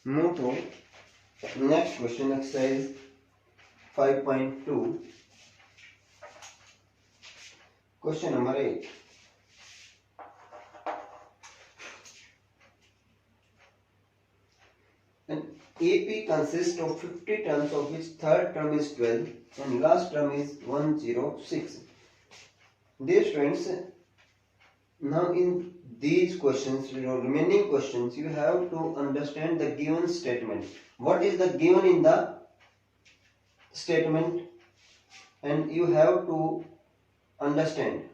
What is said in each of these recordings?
Move to next question, exercise 5.2. Question number 8. An AP consists of 50 terms, of which third term is 12 and last term is 106. Dear students, now in these questions, remaining questions, you have to understand the given statement. What is the given in the statement, and you have to understand.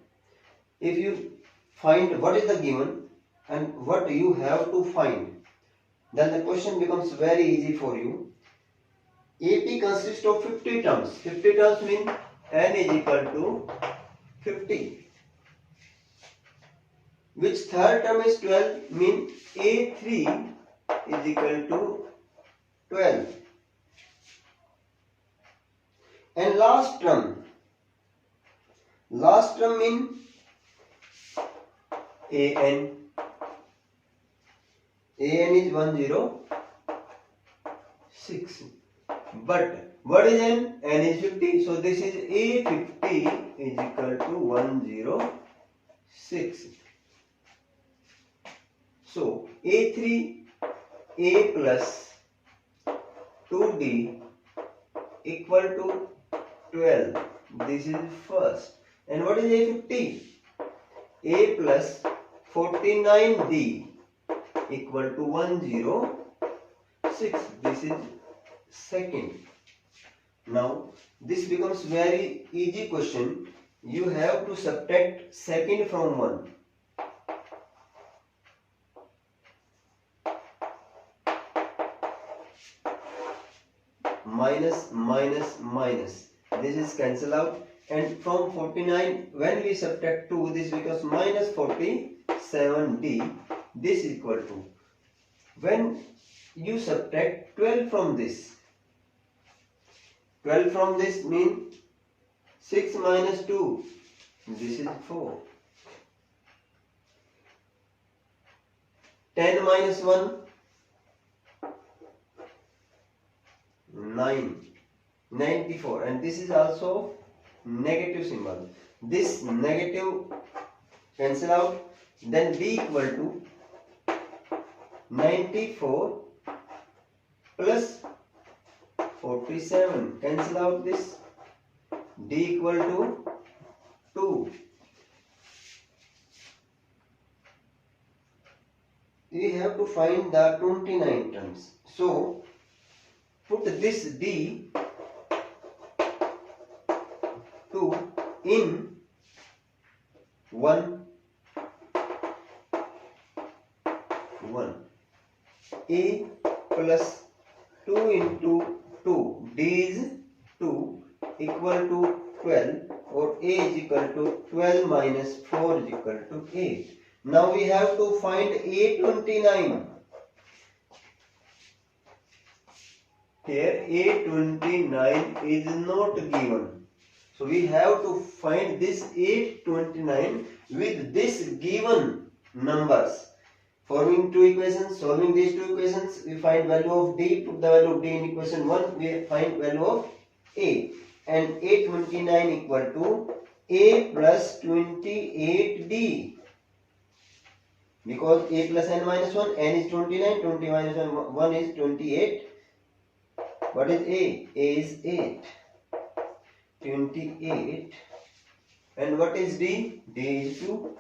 If you find what is the given and what you have to find, then the question becomes very easy for you. AP consists of 50 terms. 50 terms mean n is equal to 50. Which third term is 12 mean A3 is equal to 12. And last term mean AN. AN is 106. But what is N? N is 50. So this is A50 is equal to 106. So A3, A plus 2D equal to 12. This is first. And what is A50? A plus 49D equal to 106. This is second. Now this becomes very easy question. You have to subtract second from 1. Minus, minus, minus. This is cancel out, and from 49 when we subtract 2, this becomes minus 47D. This is equal to, when you subtract 12 from this, 12 from this means 6 minus 2, this is 4. 10 minus 1, 9, 94, and this is also negative symbol. This negative cancel out, then D equal to 94 plus 47, cancel out this, D equal to 2. We have to find the 29 terms. So put this D 2 in 1. A plus 2 into 2, D is 2 equal to 12, or A is equal to 12 minus 4 is equal to 8. Now we have to find A29. Here A29 is not given. So we have to find this A29 with this given numbers. Forming two equations, solving these two equations, we find value of D, put the value of D in equation 1, we find value of A. And A29 equal to A plus 28D. Because A plus N minus 1, N is 29, 20 minus 1 is 28. What is A? A is 8. 28. And what is D? D is 2.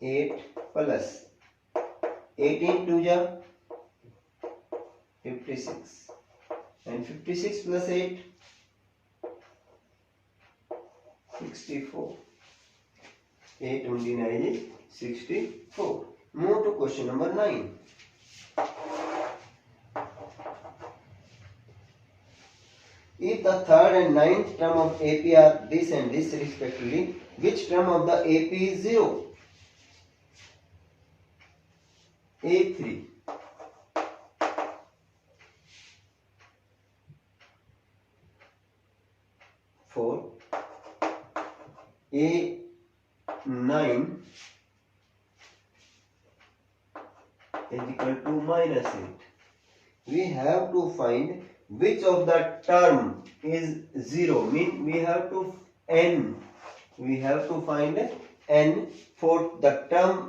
8 plus 18 2 ja 56. And 56 plus 8, 64. A29 is 64. Move to question number 9. If the third and ninth term of AP are this and this respectively, which term of the AP is 0? A3. For A9 is equal to -8. We have to find which of the term is 0. Mean we have to find n for the term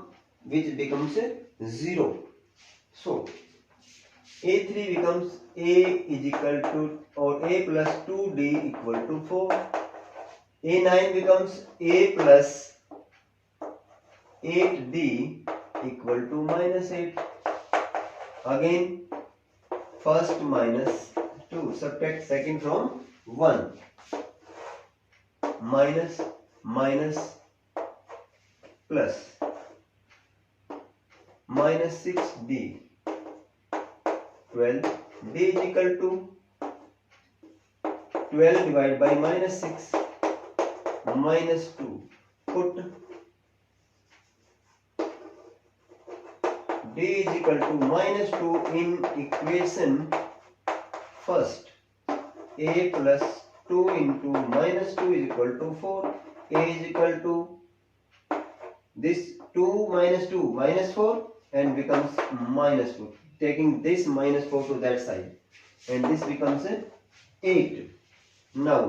which becomes 0. So a3 becomes a is equal to or a plus 2d equal to 4. a9 becomes a plus 8d equal to -8. Again first minus 2, subtract second from 1, minus plus -6d 12, d is equal to 12 divided by -6 -2. Put d is equal to -2 in equation first. A plus 2 into -2 is equal to 4. A is equal to this 2 minus 2 minus 4 and becomes -2. Taking this -4 to that side and this becomes 8. Now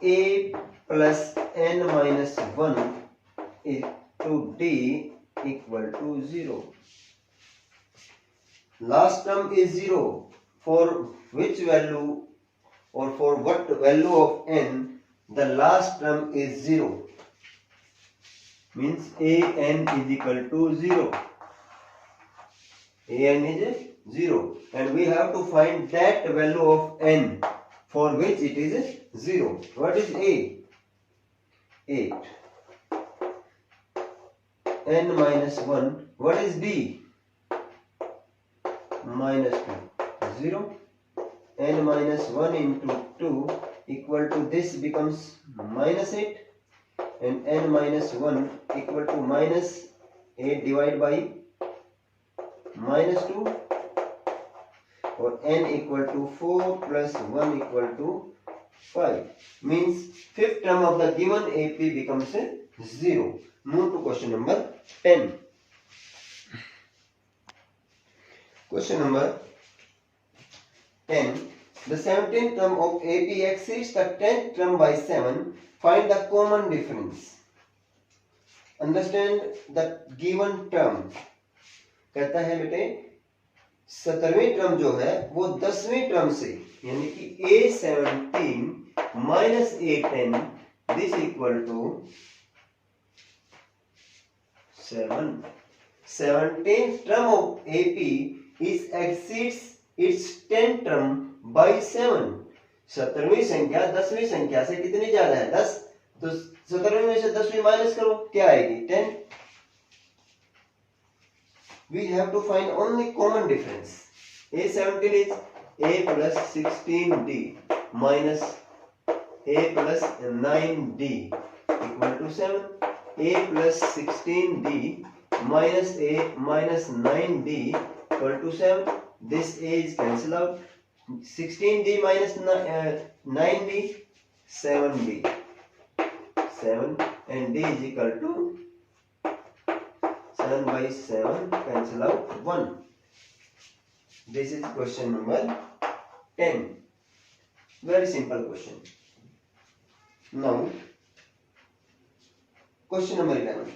a plus n minus 1 is to d equal to 0. Last term is 0. For which value or for what value of n the last term is 0? Means an is equal to 0. An is 0 and we have to find that value of n for which it is 0. What is a? 8. n minus 1. What is d? -2. 0. n minus 1 into 2 equal to this becomes -8 and n minus 1 equal to -8 divided by -2 or n equal to 4 plus 1 equal to 5. Means fifth term of the given AP becomes 0. Move to question number 10. Question number 10. The 17th term of AP exceeds the 10th term by 7. Find the common difference. Understand the given term. कहता है बेटे 17वीं term जो है वो 10वीं term से यानी कि A17 minus A10 this equal to 7. 17th term of AP is exceeds its 10th term by 7. 17वीं संख्या 10वीं संख्या से कितनी ज्यादा है? 10. तो 17वीं में से 10वीं माइनस करो, क्या आएगी? 10. We have to find only common difference. A17 is A plus 16D minus A plus 9D equal to 7. A plus 16D minus A minus 9D equal to 7. This A is cancelled out. 16D minus 9D, 7D. 7 and D is equal to 7 by 7, cancel out 1. This is question number 10. Very simple question. Now, question number 11.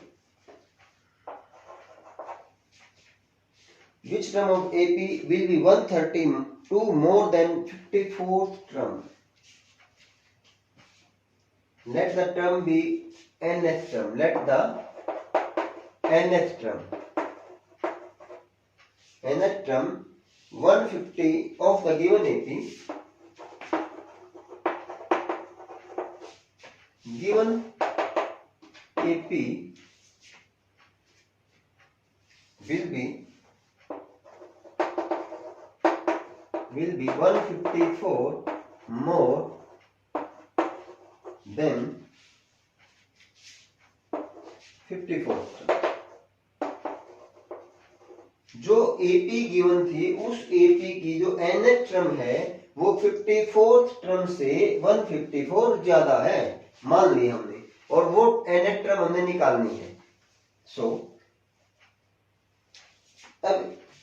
Which term of AP will be 132 more than 54th term? Let the term be nth term. Let the nth term. Nth term 150 of the given AP. Given AP will be 154 more than 54th term. जो AP given थी उस AP की जो nth term है वो 54th term से 154 ज्यादा है, मान ली हमने, और वो nth टर्म हमने निकालनी है. सो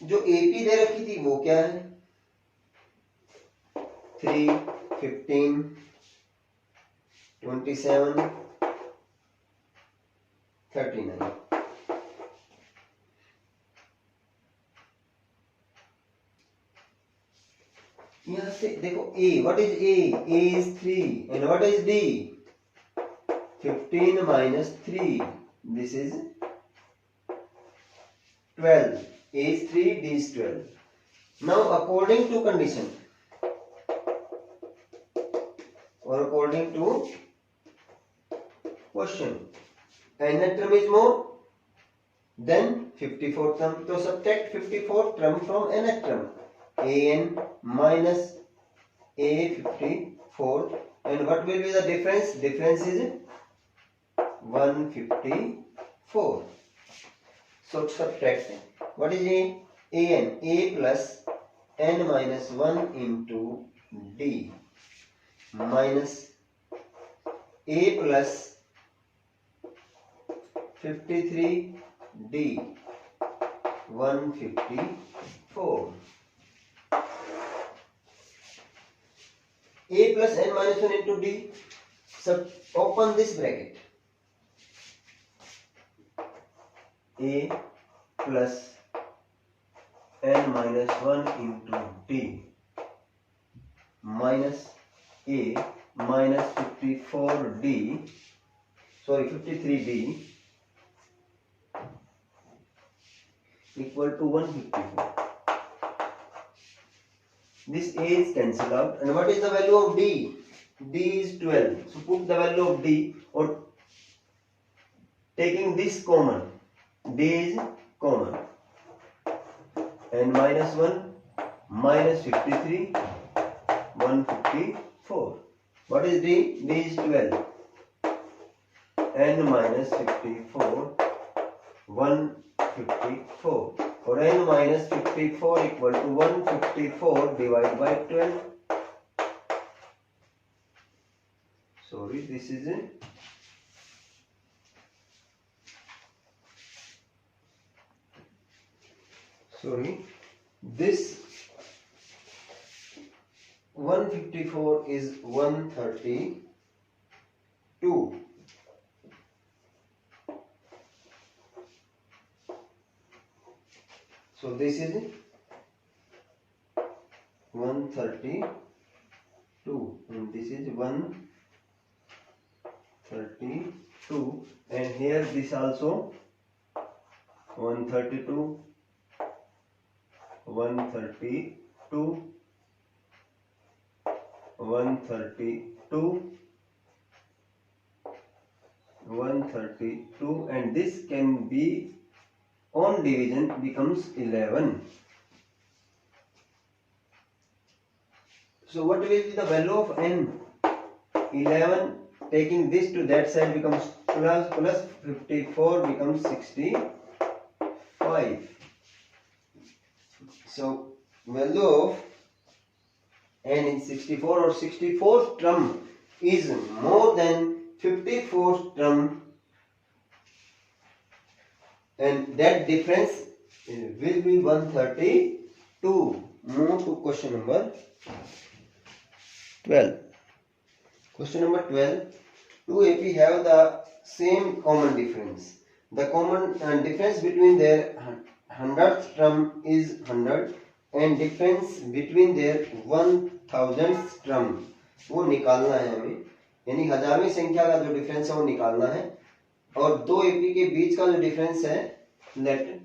जो एपी दे रखी थी वो क्या है, 3, 15, 27, 39। यहां से देखो A, what is A is 3 and what is D, 15 minus 3, this is 12. A is 3, D is 12. Now according to condition or according to question, nth term is more than 54th term, so subtract 54th term from nth term, an minus a 54, and what will be the difference? Difference is 154. So subtract, what is a? An, a plus n minus 1 into d minus a plus 53d 154. A plus n minus 1 into d, sub open this bracket, a plus n minus 1 into d minus a minus 54d, sorry 53d equal to 154. This a is cancelled out, and what is the value of d? D is 12. So put the value of d, or taking this common, d is common, and minus 1 minus 53 154. What is d? D is 12, n minus 54 154, or n minus 54 equal to 154 divided by 12. Sorry, this is it. Sorry, this 154 is 132. So this is 132 and this is 132, and here this also 132 132 132 132, and this can be on division becomes 11. So what will be the value of n? 11, taking this to that side becomes plus 54 becomes 65. So value of n is 64, or 64th term is more than 54th term, and that difference will be 132. Move to question number 12. Question number 12. Two AP have the same common difference. The common difference between their 100th term is 100, and difference between their 1000th term वो निकालना है हमें, यानी हजारवीं संख्या का जो difference है वो निकालना है, और दो एपी के बीच का जो डिफरेंस है, late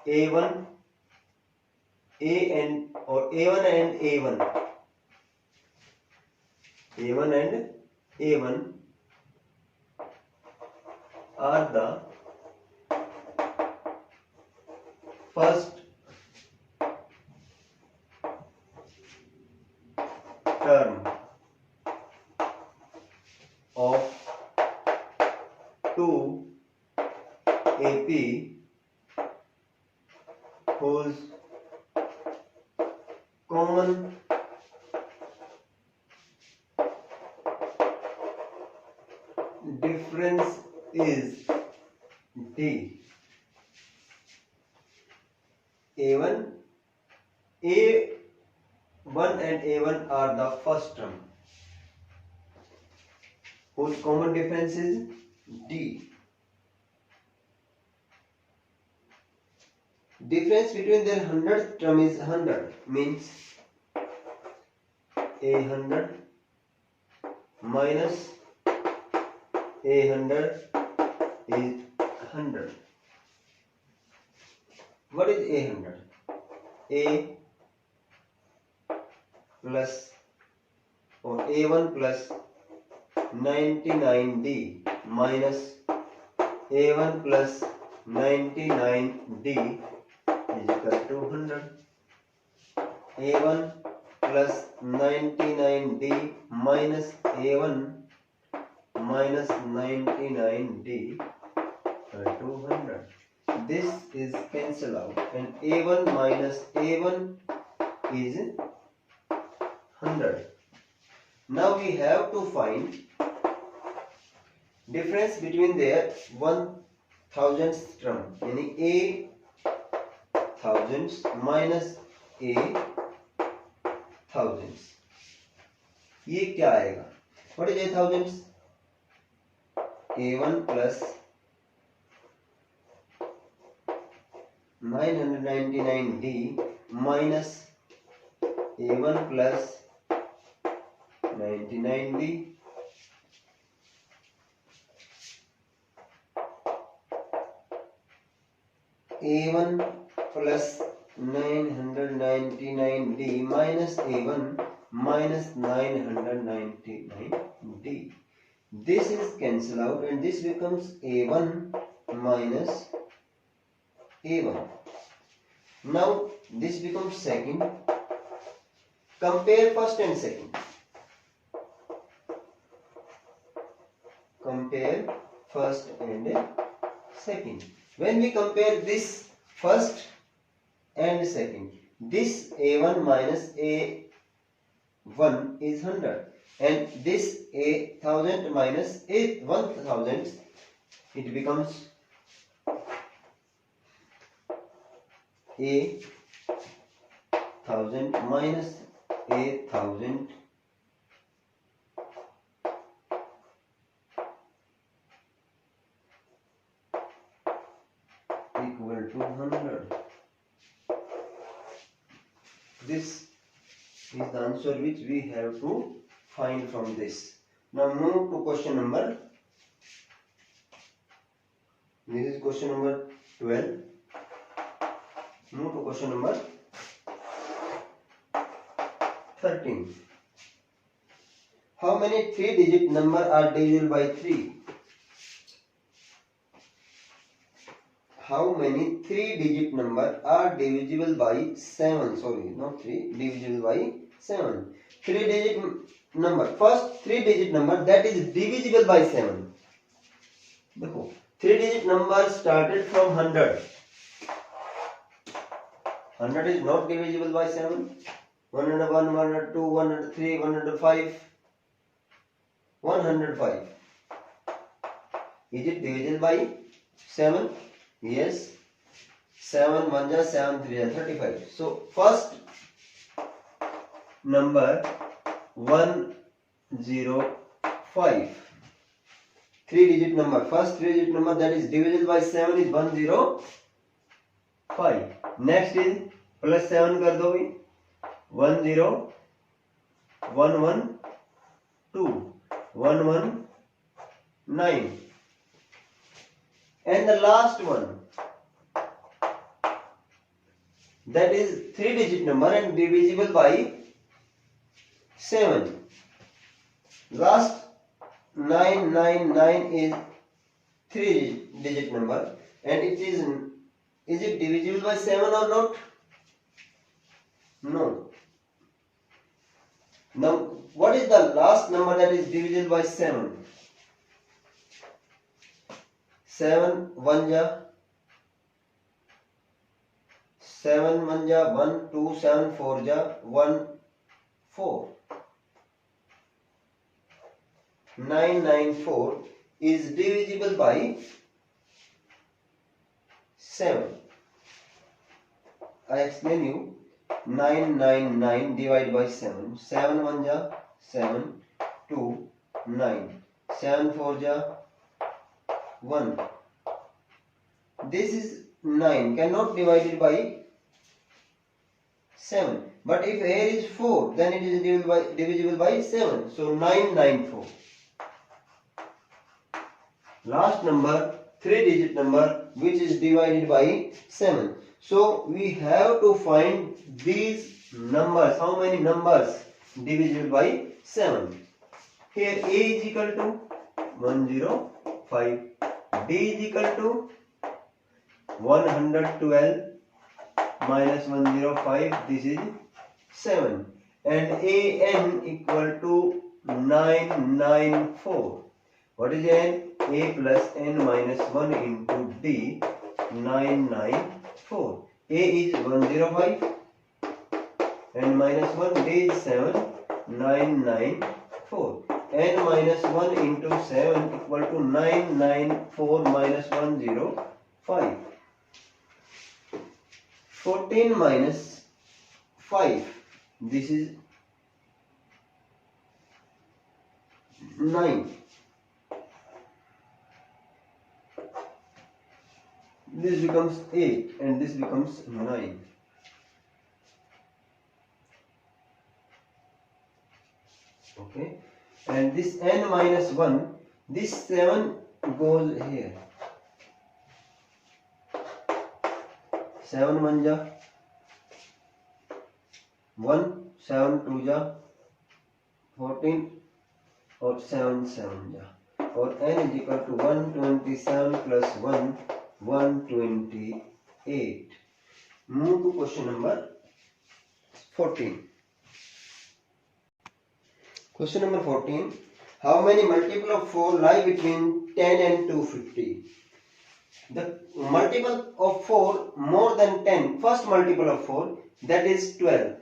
A1 A and or A1 and A1 and A1 are the first term of two AP whose common difference is D. A1 A1 and A1 are the first term whose common difference is D. Difference between their 100th term is 100, means A100 minus A100 is 100. What is A100? A plus or A1 plus 99D minus A1 plus 99D is equal to 100. A1 plus 99D minus A1 minus 99D equal to 100. This is cancel out and A1 minus A1 is 100. Now we have to find difference between their 1000th term, यानी A thousands minus A thousands. ये क्या आएगा? What is A thousands? A1 plus 999D minus A1 plus 99D A1 plus 999D minus A1 minus 999D. This is cancel out and this becomes A1 minus A1. Now this becomes second. Compare first and second. Compare first and second. When we compare this first and second, this A1 minus A1 is 100 and this A1000 minus A1000, it becomes A1000 minus A1000 equal to 100. This is the answer which we have to find from this. Now move to question number. This is question number 12. Move to question number 13. How many 3-digit number are divisible by 3? How many 3-digit number are divisible by 7? Sorry, not 3, divisible by 7. 3-digit number, first 3-digit number that is divisible by 7. देखो 3-digit number started from 100. 100 is not divisible by 7. 101, 102, 103, 105, 105. Is it divisible by 7? Yes. 7 1 ja 7 3 ja 35. So first number 105. 3-digit number. First 3-digit number that is divisible by 7 is 105. Next is plus 7 कर दो भी 10 112 119 and the last one that is 3-digit number and divisible by 7. Last 999 is 3-digit number and it is it divisible by 7 or not? No. Now what is the last number that is divisible by 7? 7 1 ja 7 1 ja 1 2 7 4 ja 1 4. 994 is divisible by 7. I explain you. 999 divided by 7. 7 1 ja 7, 2, 9. 7 4 ja 1. This is 9, cannot divide it by 7. But if here is 4, then it is divisible by 7. So 994. Last number, 3-digit number, which is divided by 7. So we have to find these numbers. How many numbers divisible by 7? Here A is equal to 105. B is equal to 112 minus 105. This is 7. And AN equal to 994. What is N? A plus N minus 1 into D, 994. A is 105 and minus 1, D is 7, 994. N minus 1 into 7 equal to 994 minus 105. 14 minus 5. This is 9. This becomes 8 and this becomes 9. Okay. And this n minus 1, this 7 goes here. 7 1 ja 1, 7 2 ja 14 और 7 7 ja. और n is equal to 127 plus 1, 128. Move to question number 14. Question number 14. How many multiple of 4 lie between 10 and 250? The multiple of 4 more than 10, first multiple of 4, that is 12.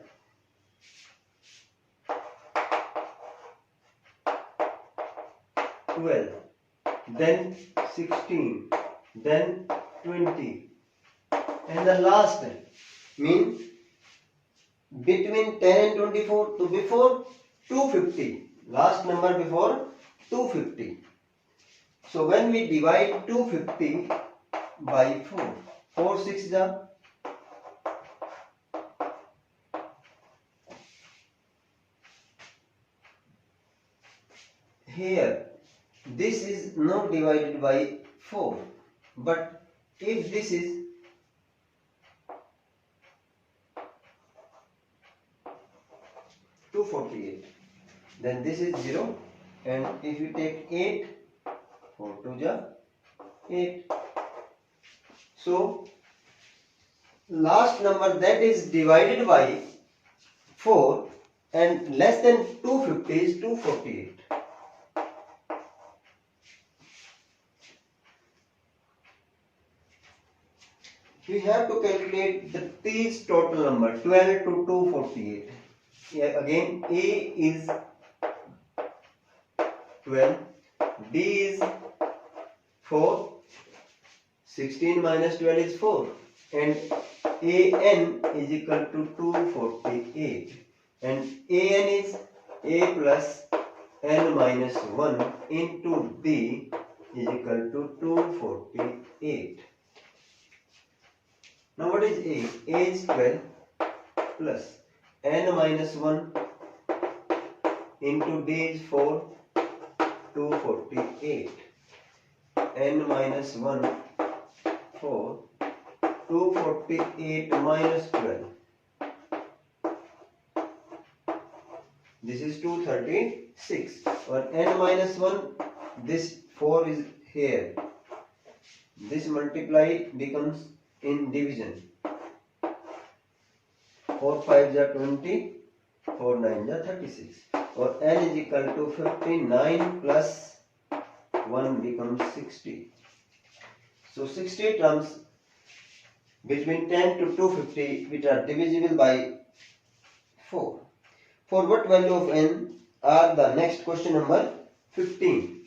12, then 16, then 20, and the last mean between 10 and 24 to before 250, last number before 250. So when we divide 250 by 4, 4 6 ja here, this is not divided by 4, but if this is 248, then this is 0, and if you take 8, 4 2 ja 8. So last number that is divided by 4 and less than 250 is 248. We have to calculate these total number 12 to 248. Here again A is 12, D is 4, 16 minus 12 is 4, and AN is equal to 248, and AN is A plus N minus 1 into D is equal to 248. Now what is A? A is 12 plus N minus 1 into D is 4, 248. N minus 1, 4, 248 minus 12. This is 236. Or N minus 1, this 4 is here. This multiply becomes in division. 4 5 ja 20, 4 9 ja 36. Or N is equal to 59 plus 1 becomes 60. So 60 terms between 10 to 250 which are divisible by 4. For what value of N are the next question number 15.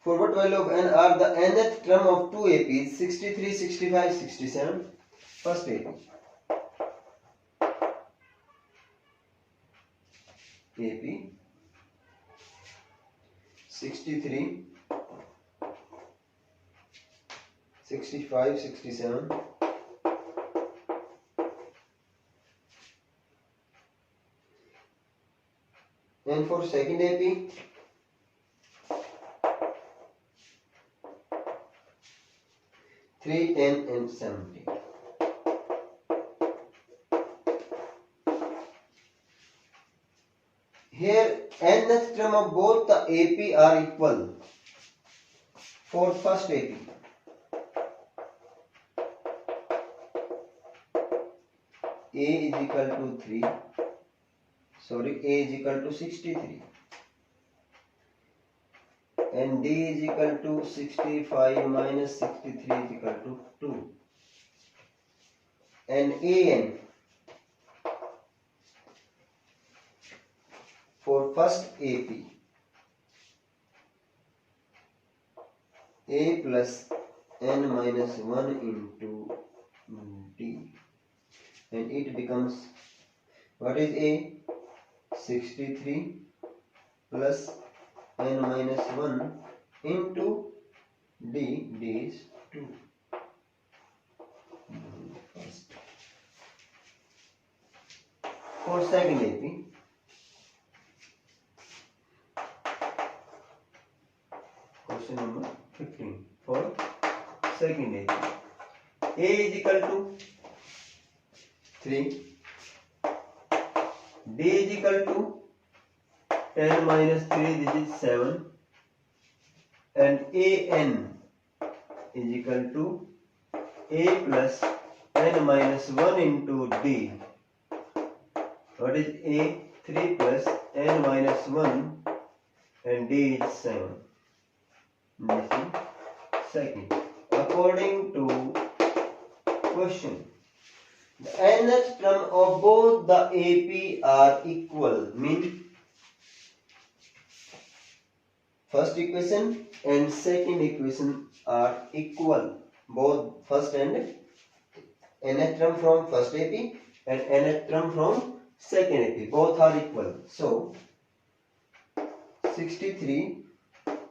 For what value of n are the nth term of two APs 63, 65, 67? First AP. AP 63, 65, 67. And for second AP, 3, 10 and 70. Here nth term of both the AP are equal. For first AP, A is equal to 3. Sorry, A is equal to 63. And D is equal to 65 minus 63 is equal to 2. And AN for first AP, A plus n minus 1 into D, and it becomes, what is A? 63 plus n minus 1 into D, D is 2. First. For second AP, question number 15. For second AP, A is equal to 3, D is equal to 10 minus 3, this is 7, and AN is equal to A plus n minus 1 into D. What is A? 3 plus n minus 1 and D is 7. This is second. According to question, the nth term of both the AP are equal, mean first equation and second equation are equal. Both first and nth term from first AP and nth term from second AP, both are equal. So 63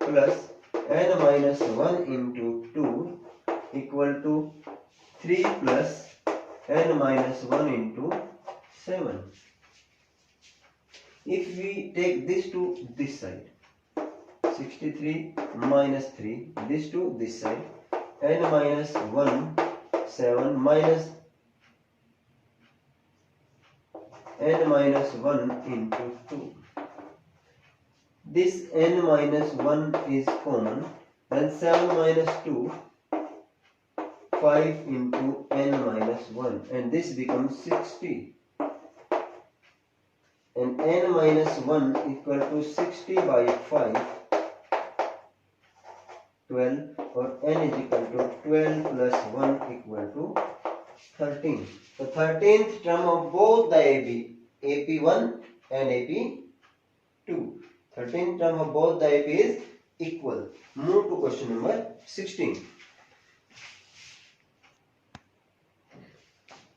plus n minus 1 into 2 equal to 3 plus n minus 1 into 7. If we take this to this side, 63 minus 3, this to this side, n minus 1, 7 minus n minus 1 into 2. This n minus 1 is common, then 7 minus 2, 5 into n minus 1, and this becomes 60. And n minus 1 equal to 60 by 5, 12, or n is equal to 12 plus 1 equal to 13. The 13th term of both the AP1 and AP2. 13th term of both the AP is equal. Move to question number 16.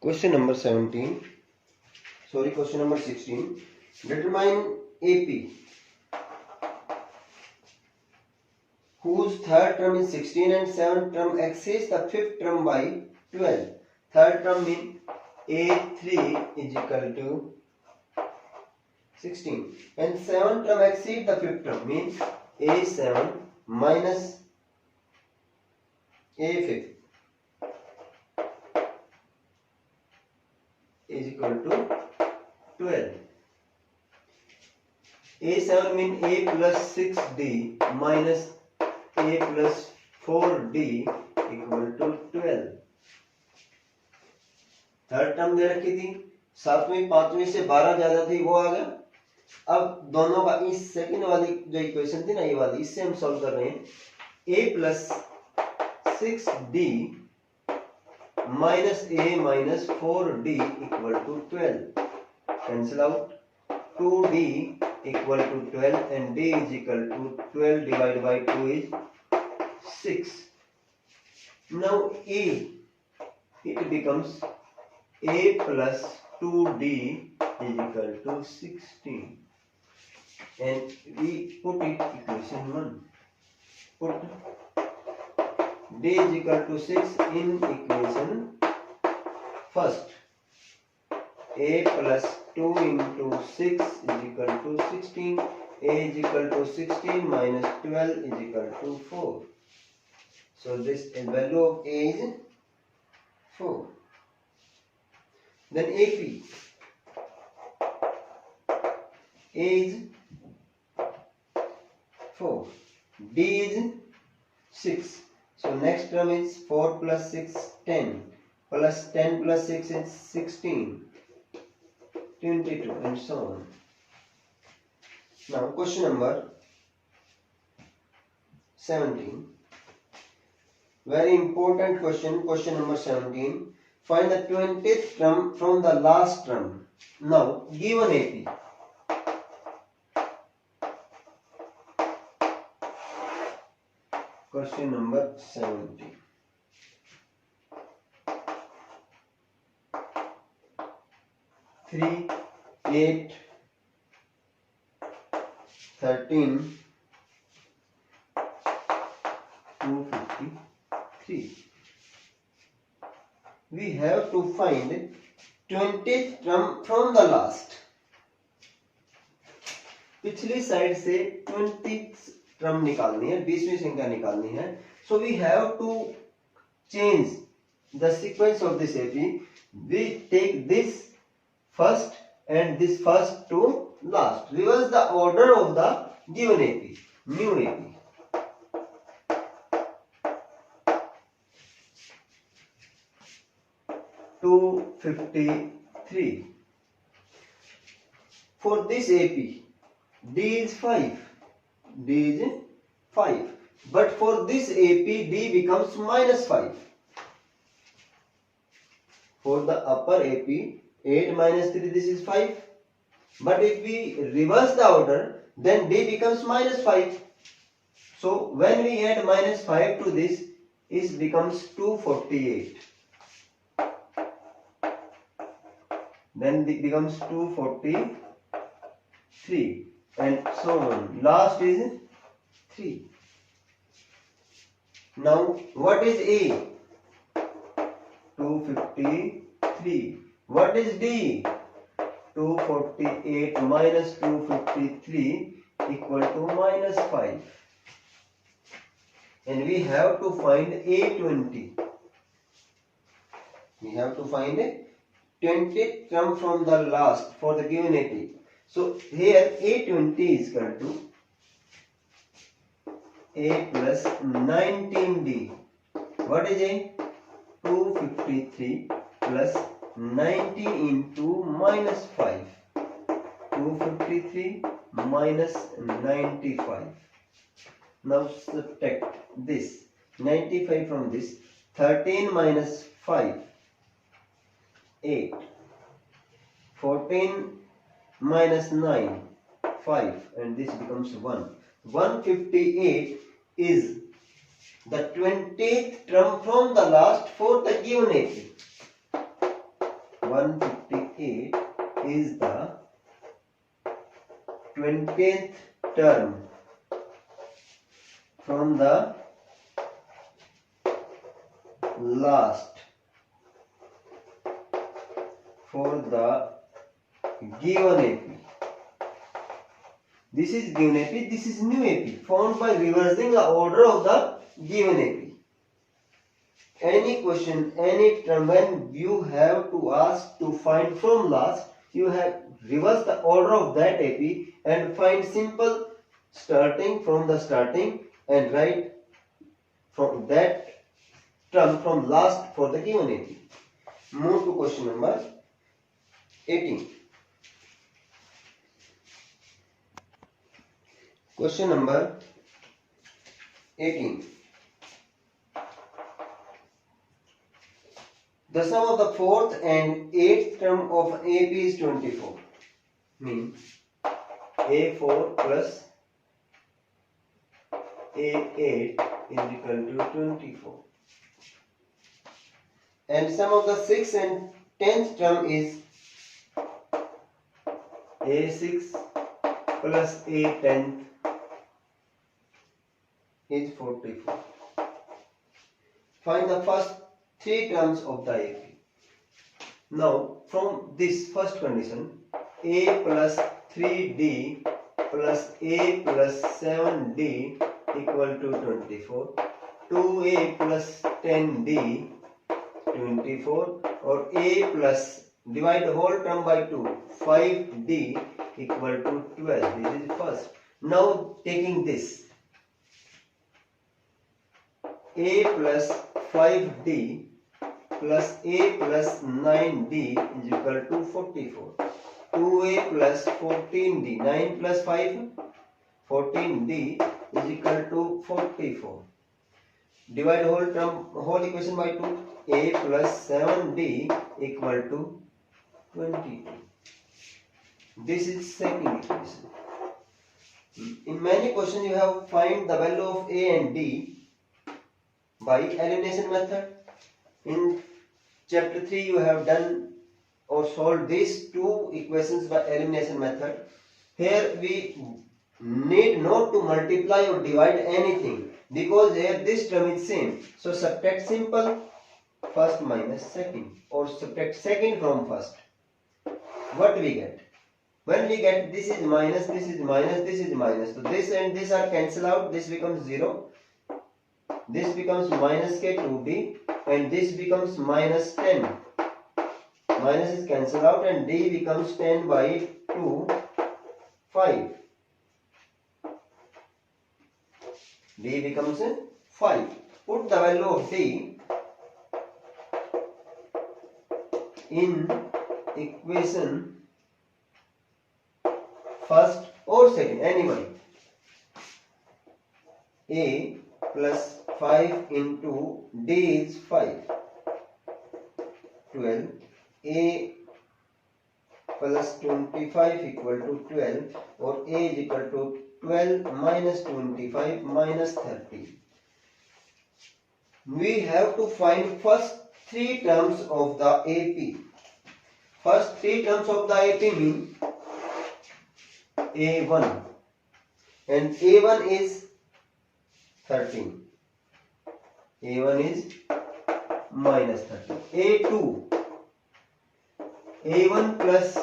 Question number 17. Sorry, question number 16. Determine AP whose third term is 16 and seventh term exceeds the fifth term by 12. Third term means A3 is equal to 16 and seventh term exceeds the fifth term means A7 minus A5 is equal to 12. A7 means A plus 6D minus A plus 4D equal to 12. Third term दे रखी थी, सातवीं पांचवीं से 12 ज्यादा थी, वो आ गया. अब दोनों का इस सेकंड वाली जो इक्वेशन थी ना, ये वाली, इससे हम सॉल्व कर रहे हैं. A plus 6D minus A minus 4D equal to 12. Cancel out. 2D equal to 12 and D is equal to 12 divided by 2 is 6. Now A, it becomes A plus 2D is equal to 16. And we put it equation 1. Put D is equal to 6 in equation first. A plus 2 into 6 is equal to 16. A is equal to 16 minus 12 is equal to 4. So this value of A is 4. Then AP. A is 4. D is 6. So next term is 4 plus 6, 10. Plus 10 plus 6 is 16. 22 and so on. Now question number 17. Very important question. Question number 17. Find the 20th term from the last term. Now given AP. Question number 17. 3, 8, 13, 253. We have to find 20th term from the last. पिछली side से 20th term निकालनी है, 20वीं संख्या निकालनी है. So we have to change the sequence of this AP. We take this first and this first to last. Reverse the order of the given AP, new AP. (253). For this AP, D is 5. D is 5. But for this AP, D becomes minus 5. For the upper AP, 8 minus 3, this is 5. But if we reverse the order, then D becomes minus 5. So when we add minus 5 to this, it becomes 248. Then it becomes 243 and so on. Last is 3. Now what is A? 253. What is D? 248 minus 253 equal to minus 5. And we have to find A20. We have to find a 20th term from the last for the given AP. So here A20 is equal to A plus 19D. What is A? 253 plus 90 into minus 5. 253 minus 95. Now subtract this 95 from this. 13 minus 5. 8. 14 minus 9. 5. And this becomes 1. 158 is the 20th term from the last for the given AP. 158 is the 20th term from the last for the given AP. This is given AP, this is new AP, found by reversing the order of the given AP. Any question, any term, when you have to ask to find from last, you have reverse the order of that AP and find simple starting from the starting and write from that term from last for the given AP. Move to question number 18. Question number 18. The sum of the fourth and eighth term of AP is 24. Means A4 plus A8 is equal to 24. And sum of the 6th and 10th term is A6 plus A10 is 44. Find the first three terms of the AP. Now, from this first condition, A plus 3D plus A plus 7D equal to 24, 2A plus 10D 24, or A plus, divide the whole term by 2, 5D equal to 12. This is first. Now taking this, A plus 5D plus A plus 9D is equal to 44. 2A plus 14D, 9 plus 5, 14D is equal to 44. Divide whole equation by 2. A plus 7D equal to 22. This is second equation. In many questions you have find the value of A and D by elimination method. In chapter 3 you have done or solved these two equations by elimination method. Here we need not to multiply or divide anything, because here this term is same. So subtract simple first minus second, or subtract second from first. What we get? When we get this is minus, this is minus, this is minus. So this and this are cancelled out. This becomes 0. This becomes minus k2d, and this becomes minus 10. Minus is cancelled out, and d becomes 10 by 2, 5. D becomes 5. Put the value of D in equation first or second, anybody. A plus 5 into D is 5. 12. A plus 25 equal to 12, or A is equal to 12 minus 25 minus 30. We have to find first three terms of the AP. First three terms of the AP mean A1, and A1 is 13. A1 is minus 13. A2, A1 plus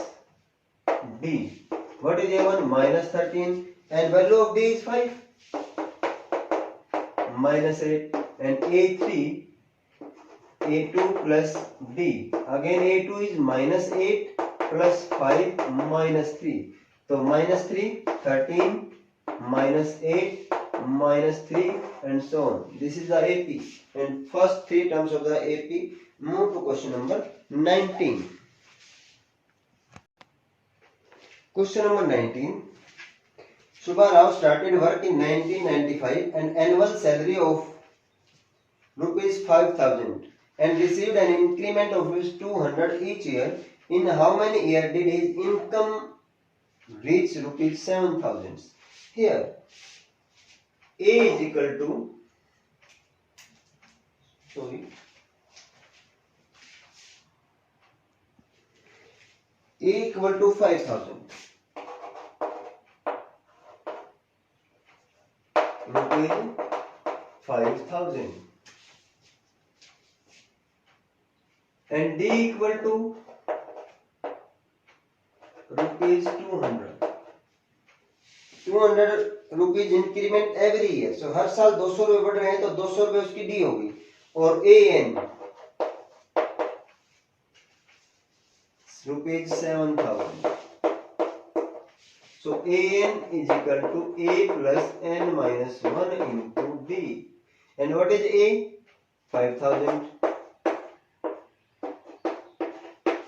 D. What is A1? Minus 13. And value of D is 5. Minus 8. And A3, A2 plus D. Again A2 is minus 8 plus 5 minus 3. So minus 3, 13, minus 8, minus 3, and so on. This is the AP. And first three terms of the AP. Move to question number 19. Question number 19. Subha Rao started work in 1995 and annual salary of rupees 5,000 and received an increment of rupees 200 each year. In how many years did his income reach rupees 7,000? Here A is equal to, A equal to 5,000. Rupees 5,000. And D equal to rupees 200. 200 rupees increment every year. So हर साल 200 रुपए बढ़ रहे हैं, तो 200 रुपए उसकी D होगी. और A N rupees 7,000. So AN is equal to A plus N minus 1 into D. And what is A? 5,000.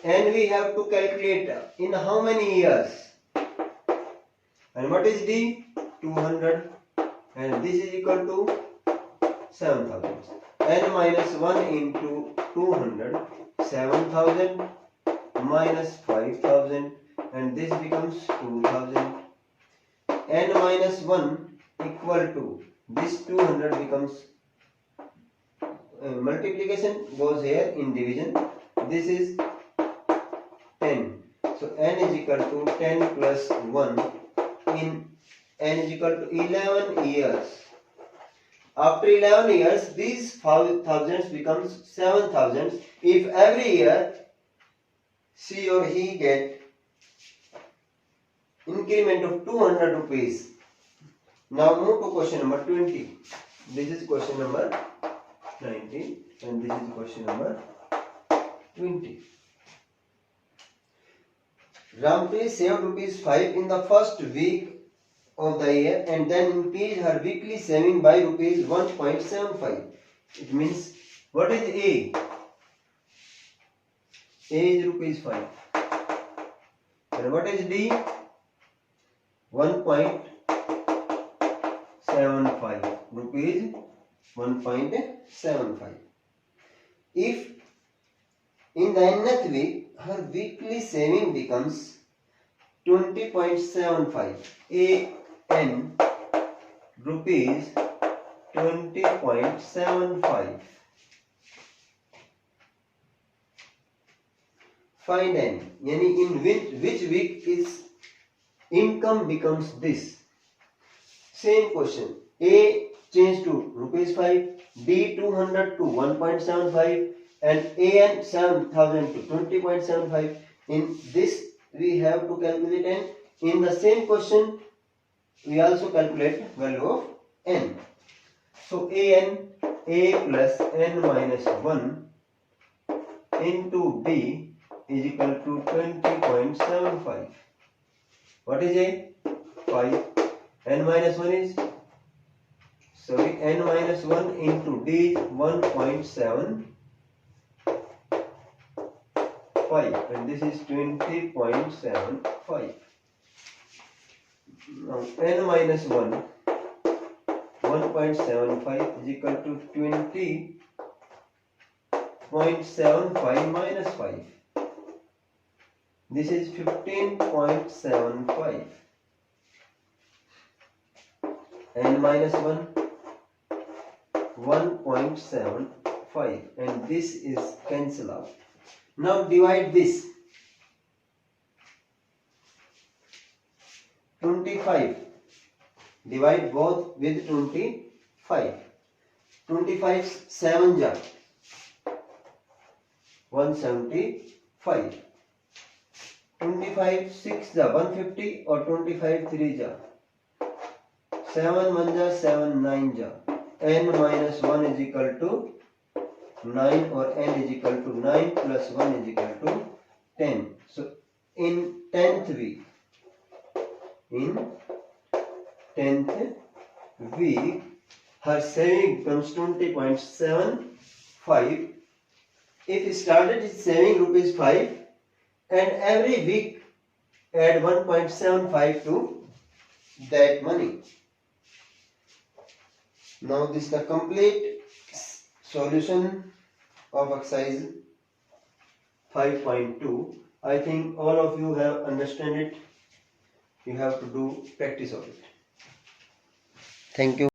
And we have to calculate in how many years. And what is D? 200. And this is equal to 7,000. N minus 1 into 200. 7,000 minus 5,000. And this becomes 2,000. N minus 1 equal to this 200 becomes multiplication goes here in division. This is 10. So n is equal to 10 plus 1 in n is equal to 11 years. After 11 years, these thousands becomes 7,000 if every year she or he get increment of 200 rupees. Now move to question number 20. This is question number 19 and this is question number 20. Rampreet saved rupees 5 in the first week of the year and then increased her weekly saving by rupees 1.75. It means, what is A? A is rupees 5. And what is D? 1.75 rupees 1.75. If in the nth week her weekly saving becomes 20.75, AN rupees 20.75. Find N. Yani in which week is income becomes this. Same question. A changed to rupees 5, D 200 to 1.75 and AN 7,000 to 20.75. In this we have to calculate N. In the same question we also calculate value of N. So AN, A plus N minus 1 into D is equal to 20.75. What is A? 5. N minus 1 is, N minus 1 into D is 1.75 and this is 20.75. Now N minus 1, 1.75 is equal to 20.75 minus 5. This is 15.75. N minus 1, 1.75 and this is cancel out. Now divide this. 25. Divide both with 25. 25 7 ja 175. 25 6 ja 150 or 25 3 ja 7 1 ja 7 9 ja. N minus 1 is equal to 9 or N is equal to 9 plus 1 is equal to 10. So in 10th week, her saving becomes 20.75. If he started his saving rupees 5 and every week add 1.75 to that money. Now this is the complete solution of exercise 5.2. I think all of you have understand it. You have to do practice of it. Thank you.